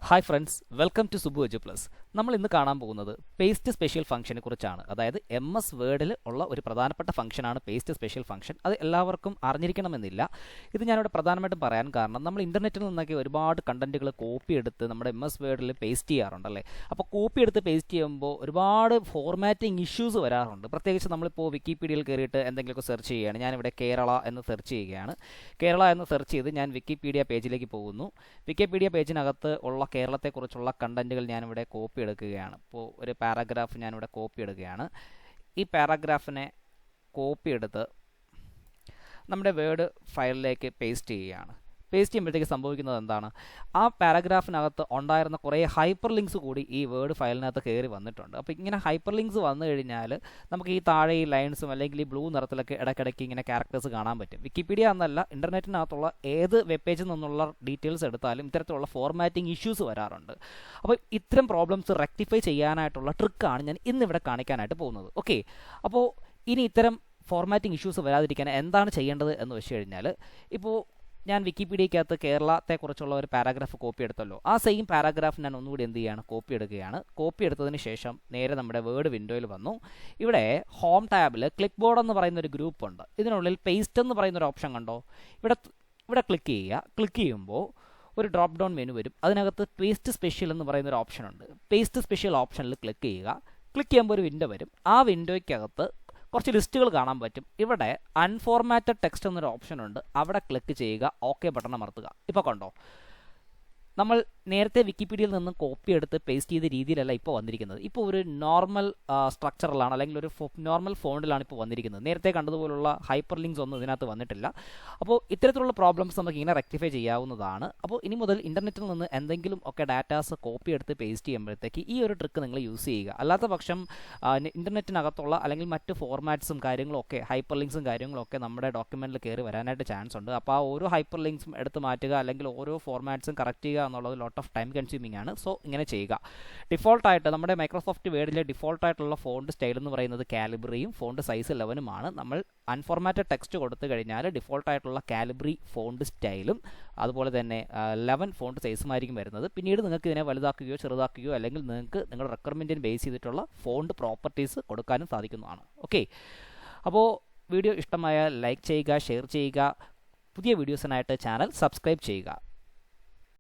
Hi friends, welcome to Subu edu plus. നമ്മൾ ഇന്ന് കാണാൻ പോകുന്നത് പേസ്റ്റ് സ്പെഷ്യൽ ഫംഗ്ഷനെ കുറിച്ചാണ്. അതായത് MS വേർഡിൽ ഉള്ള ഒരു പ്രധാനപ്പെട്ട ഫംഗ്ഷനാണ് പേസ്റ്റ് സ്പെഷ്യൽ ഫംഗ്ഷൻ. അത് എല്ലാവർക്കും അറിഞ്ഞിരിക്കണമെന്നില്ല. ഇത് ഞാനിവിടെ പ്രധാനമായിട്ടും പറയാൻ കാരണം നമ്മൾ ഇൻ്റർനെറ്റിൽ നിന്നൊക്കെ ഒരുപാട് കണ്ടന്റുകൾ കോപ്പി എടുത്ത് നമ്മുടെ MS വേർഡിൽ പേസ്റ്റ് ചെയ്യാറുണ്ടല്ലേ. അപ്പോൾ കോപ്പി എടുത്ത് പേസ്റ്റ് ചെയ്യുമ്പോൾ ഒരുപാട് ഫോർമാറ്റിംഗ് ഇഷ്യൂസ് വരാറുണ്ട്. പ്രത്യേകിച്ച് നമ്മളിപ്പോൾ വിക്കിപീഡിയയിൽ കയറിയിട്ട് എന്തെങ്കിലുമൊക്കെ സെർച്ച് ചെയ്യുകയാണ്. ഞാനിവിടെ കേരള എന്ന് സെർച്ച് ചെയ്യുകയാണ്. കേരള എന്ന് സെർച്ച് ചെയ്ത് ഞാൻ വിക്കിപീഡിയ പേജിലേക്ക് പോകുന്നു. വിക്കിപീഡിയ പേജിനകത്ത് ഉള്ള കേരളത്തെക്കുറിച്ചുള്ള കണ്ടന്റുകൾ ഞാനിവിടെ കോപ്പി എടുക്കുകയാണ്. ഇപ്പോൾ ഒരു പാരഗ്രാഫ് ഞാനിവിടെ കോപ്പി എടുക്കുകയാണ്. ഈ പാരഗ്രാഫിനെ കോപ്പി എടുത്ത് നമ്മുടെ വേർഡ് ഫയലിലേക്ക് പേസ്റ്റ് ചെയ്യുകയാണ്. പേസ്റ്റ് ചെയ്യുമ്പോഴത്തേക്ക് സംഭവിക്കുന്നത് എന്താണ്? ആ പാരഗ്രാഫിനകത്ത് ഉണ്ടായിരുന്ന കുറേ ഹൈപ്പർ ലിങ്ക്സ് കൂടി ഈ വേർഡ് ഫയലിനകത്ത് കയറി വന്നിട്ടുണ്ട്. അപ്പോൾ ഇങ്ങനെ ഹൈപ്പർ ലിങ്ക്സ് വന്നു കഴിഞ്ഞാൽ നമുക്ക് ഈ താഴെ ഈ ലൈൻസും അല്ലെങ്കിൽ ഈ ബ്ലൂ നിറത്തിലൊക്കെ ഇടയ്ക്കിടയ്ക്ക് ഇങ്ങനെ ക്യാരക്ടേഴ്സ് കാണാൻ പറ്റും. വിക്കിപീഡിയ എന്നല്ല, ഇൻ്റർനെറ്റിനകത്തുള്ള ഏത് വെബ് പേജിൽ നിന്നുള്ള ഡീറ്റെയിൽസ് എടുത്താലും ഇത്തരത്തിലുള്ള ഫോർമാറ്റിംഗ് ഇഷ്യൂസ് വരാറുണ്ട്. അപ്പോൾ ഇത്തരം പ്രോബ്ലംസ് റെക്ടിഫൈ ചെയ്യാനായിട്ടുള്ള ട്രിക്കാണ് ഞാൻ ഇന്നിവിടെ കാണിക്കാനായിട്ട് പോകുന്നത്. ഓക്കെ, അപ്പോൾ ഇനി ഇത്തരം ഫോർമാറ്റിംഗ് ഇഷ്യൂസ് വരാതിരിക്കാൻ എന്താണ് ചെയ്യേണ്ടത് എന്ന് വെച്ച് കഴിഞ്ഞാൽ, ഇപ്പോൾ ഞാൻ വിക്കിപീഡിയക്കകത്ത് കേരളത്തെക്കുറിച്ചുള്ള ഒരു പാരാഗ്രാഫ് കോപ്പി എടുത്തല്ലോ. ആ സെയിം പാരാഗ്രാഫ് ഞാൻ ഒന്നുകൂടി എന്ത് ചെയ്യുകയാണ്? കോപ്പി എടുക്കുകയാണ്. കോപ്പി എടുത്തതിന് ശേഷം നേരെ നമ്മുടെ വേർഡ് വിൻഡോയിൽ വന്നു. ഇവിടെ ഹോം ടാബിൽ ക്ലിക്ക് ബോർഡ് എന്ന് പറയുന്ന ഒരു ഗ്രൂപ്പ് ഉണ്ട്. ഇതിനുള്ളിൽ പേസ്റ്റ് എന്ന് പറയുന്ന ഒരു ഓപ്ഷൻ കണ്ടോ? ഇവിടെ ക്ലിക്ക് ചെയ്യുക. ക്ലിക്ക് ചെയ്യുമ്പോൾ ഒരു ഡ്രോപ്പ് ഡൗൺ മെനു വരും. അതിനകത്ത് പേസ്റ്റ് സ്പെഷ്യൽ എന്ന് പറയുന്ന ഒരു ഓപ്ഷൻ ഉണ്ട്. പേസ്റ്റ് സ്പെഷ്യൽ ഓപ്ഷനിൽ ക്ലിക്ക് ചെയ്യുക. ക്ലിക്ക് ചെയ്യുമ്പോൾ ഒരു വിൻഡോ വരും. ആ വിൻഡോയ്ക്കകത്ത് കുറച്ച് ലിസ്റ്റുകൾ കാണാൻ പറ്റും. ഇവിടെ അൺഫോർമാറ്റഡ് ടെക്സ്റ്റ് എന്നൊരു ഓപ്ഷൻ ഉണ്ട്. അവിടെ ക്ലിക്ക് ചെയ്യുക. ഓക്കെ ബട്ടൺ അമർത്തുക. ഇപ്പോൾ കണ്ടോ, നമ്മൾ നേരത്തെ വിക്കിപീഡിയയിൽ നിന്നും കോപ്പി എടുത്ത് പേസ്റ്റ് ചെയ്ത രീതിയിലല്ല ഇപ്പോൾ വന്നിരിക്കുന്നത്. ഇപ്പോൾ ഒരു നോർമൽ സ്ട്രക്ചറിലാണ്, അല്ലെങ്കിൽ ഒരു നോർമൽ ഫോണ്ടിലാണ് ഇപ്പോൾ വന്നിരിക്കുന്നത്. നേരത്തെ കണ്ടതുപോലുള്ള ഹൈപ്പർ ലിങ്ക്സ് ഒന്നും ഇതിനകത്ത് വന്നിട്ടില്ല. അപ്പോൾ ഇത്തരത്തിലുള്ള പ്രോബ്ലംസ് നമുക്ക് ഇങ്ങനെ റെക്ടിഫൈ ചെയ്യാവുന്നതാണ്. അപ്പോൾ ഇനി മുതൽ ഇൻ്റർനെറ്റിൽ നിന്ന് എന്തെങ്കിലും ഒക്കെ ഡാറ്റാസ് കോപ്പി എടുത്ത് പേസ്റ്റ് ചെയ്യുമ്പോഴത്തേക്ക് ഈ ഒരു ട്രിക്ക് നിങ്ങൾ യൂസ് ചെയ്യുക. അല്ലാത്ത പക്ഷം ഇൻ്റർനെറ്റിനകത്തുള്ള അല്ലെങ്കിൽ മറ്റ് ഫോർമാറ്റ്സും കാര്യങ്ങളും ഒക്കെ, ഹൈപ്പർ ലിങ്ക്സും കാര്യങ്ങളും ഒക്കെ നമ്മുടെ ഡോക്യുമെൻറ്റിൽ കയറി വരാനായിട്ട് ചാൻസ് ഉണ്ട്. അപ്പോൾ ആ ഓരോ ഹൈപ്പർ ലിങ്ക്സും എടുത്ത് മാറ്റുക, അല്ലെങ്കിൽ ഓരോ ഫോർമാറ്റ്സും കറക്റ്റ് ചെയ്യുക എന്നുള്ളത് ലോട്ട് ഓഫ് ടൈം കൺസ്യൂമിംഗ് ആണ്. സോ ഇങ്ങനെ ചെയ്യുക. ഡിഫോൾട്ടായിട്ട് നമ്മുടെ മൈക്രോസോഫ്റ്റ് വേർഡിലെ ഡിഫോൾട്ടായിട്ടുള്ള ഫോണ്ട് സ്റ്റൈൽ എന്ന് പറയുന്നത് കാലിബ്രിയും ഫോണ്ട് സൈസ് 11ഉമാണ്. നമ്മൾ അൺഫോർമാറ്റഡ് ടെക്സ്റ്റ് കൊടുത്തു കഴിഞ്ഞാൽ ഡിഫോൾട്ടായിട്ടുള്ള കാലിബ്രി ഫോണ്ട് സ്റ്റൈലും അതുപോലെ തന്നെ 11 ഫോണ്ട് സൈസുമായിരിക്കും വരുന്നത്. പിന്നീട് നിങ്ങൾക്ക് ഇതിനെ വലുതാക്കുകയോ ചെറുതാക്കുകയോ അല്ലെങ്കിൽ നിങ്ങൾക്ക് നിങ്ങളുടെ റിക്വയർമെൻറ്റിന് ബേസ് ചെയ്തിട്ടുള്ള ഫോണ്ട് പ്രോപ്പർട്ടീസ് കൊടുക്കാനും സാധിക്കുന്നതാണ്. ഓക്കെ, അപ്പോൾ വീഡിയോ ഇഷ്ടമായാൽ ലൈക്ക് ചെയ്യുക, ഷെയർ ചെയ്യുക. പുതിയ വീഡിയോസിനായിട്ട് ചാനൽ സബ്സ്ക്രൈബ് ചെയ്യുക.